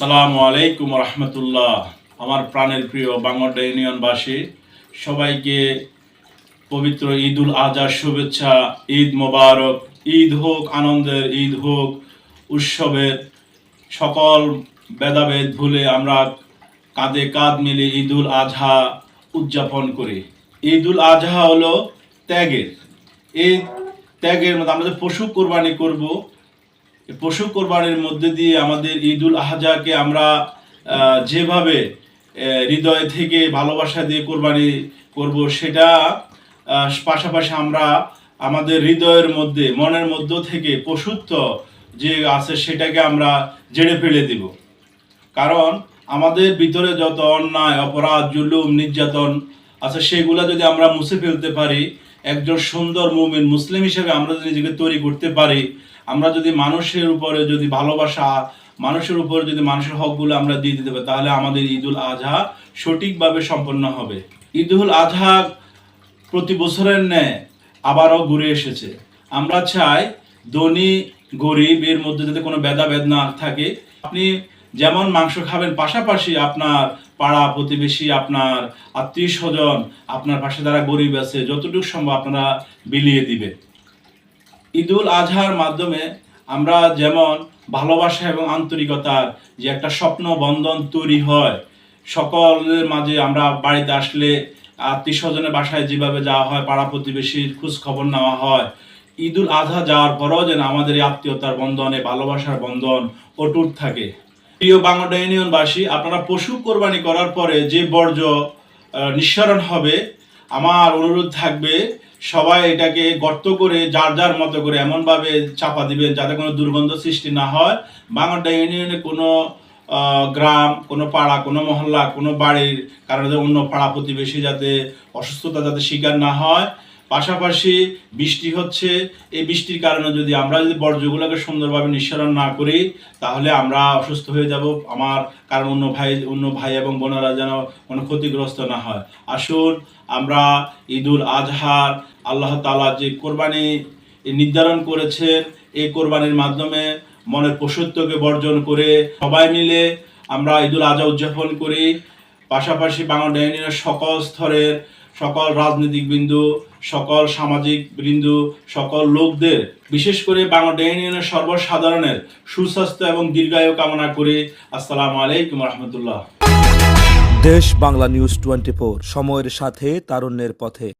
আসসালামু আলাইকুম রহমতুল্লাহ। আমার প্রাণের প্রিয় বাংলাডা ইউনিয়নবাসী সবাইকে পবিত্র ঈদুল আজহার শুভেচ্ছা। ঈদ মোবারক। ঈদ হোক আনন্দের, ঈদ হোক উৎসবের। সকল ভেদাভেদ ভুলে আমরা কাঁধে কাঁধ মিলে ঈদুল আজহা উদযাপন করি। ঈদুল আজহা হলো ত্যাগের। এই ত্যাগের মধ্যে আমরা যে পশু কোরবানি করব, পশু কোরবানির মধ্যে দিয়ে আমাদের ঈদুল আজহাকে আমরা যেভাবে হৃদয় থেকে ভালোবাসা দিয়ে কোরবানি করব, সেটা পাশাপাশি আমরা আমাদের হৃদয়ের মধ্যে, মনের মধ্য থেকে পশুত্ব যে আছে সেটাকে আমরা জেড়ে ফেলে দিব। কারণ আমাদের ভিতরে যত অন্যায়, অপরাধ, জুলুম, নির্যাতন আছে সেগুলা যদি আমরা মুছে ফেলতে পারি, একজন সুন্দর মুমিন মুসলিম হিসেবে আমরা যদি নিজেকে তৈরি করতে পারি, আমরা যদি মানুষের উপরে যদি ভালোবাসা, মানুষের উপরে যদি মানুষের হকগুলো আমরা দিয়ে দিতে পারি, তাহলে আমাদের ঈদুল আজহা সঠিকভাবে সম্পন্ন হবে। ঈদুল আজহা প্রতি বছরের ন্যায় আবারও ঘুরে এসেছে। আমরা চাই ধনী গরিব এর মধ্যে যাতে কোনো ভেদাভেদ না থাকে। আপনি যেমন মাংস খাবেন, পাশাপাশি আপনার পাড়া প্রতিবেশী, আপনার আত্মীয় স্বজন, আপনার পাশে যারা গরিব আছে, যতটুকু সম্ভব আপনারা বিলিয়ে দিবেন। ঈদুল আজহার মাধ্যমে আমরা যেমন ভালোবাসা এবং আন্তরিকতার যে একটা স্বপ্ন বন্ধন তৈরি হয়, সকলের মাঝে আমরা বাড়িতে আসলে আত্মীয় স্বজনের বাসায় যেভাবে যাওয়া হয়, পাড়া প্রতিবেশীর খোঁজ খবর নেওয়া হয়, ঈদুল আজহা যাওয়ার পরও যেন আমাদের এই আত্মীয়তার বন্ধনে, ভালোবাসার বন্ধন অটুট থাকে। প্রিয় বাংলাডা ইউনিয়নবাসী, আপনারা পশু কোরবানি করার পরে যে বর্জ্য নিঃসরণ হবে, আমার অনুরোধ থাকবে সবাই এটাকে গর্ত করে যার যার মতো করে এমনভাবে চাপা দিবেন যাতে কোনো দুর্গন্ধ সৃষ্টি না হয়। বাংলাডা ইউনিয়নে কোনো গ্রাম, কোনো পাড়া, কোনো মহল্লা, কোনো বাড়ির কারণে অন্য পাড়া প্রতিবেশী যাতে অসুস্থতা যাতে শিকার না হয়। পাশাপাশি বৃষ্টি হচ্ছে, এই বৃষ্টির কারণে যদি আমরা বর্জ্যগুলোকে সুন্দরভাবে নিঃসরণ না করি, তাহলে আমরা অসুস্থ হয়ে যাব। কারণ অন্য ভাই এবং বোনেরা যেন কোনো ক্ষতিগ্রস্ত না হয়। আসুন আমরা ঈদুল আজহার আল্লাহ তাআলা যে কোরবানি নির্ধারণ করেছেন, এই কোরবানির মাধ্যমে মনের পশুত্বকে বর্জন করে সবাই মিলে আমরা ঈদুল আজহা উদযাপন করি। পাশাপাশি বাংলাডা ইউনিয়নের সকল স্তরের সকল রাজনৈতিক বিন্দু, সকল সামাজিক বিন্দু, সকল লোকদের, বিশেষ করে বাংলাডা ইউনিয়নের সর্বসাধারণের সুস্বাস্থ্য এবং দীর্ঘায়ু কামনা করি। আসসালামু আলাইকুম রহমতুল্লাহ। দেশ বাংলা নিউজ 24, সময়ের সাথে তারুণ্যের পথে।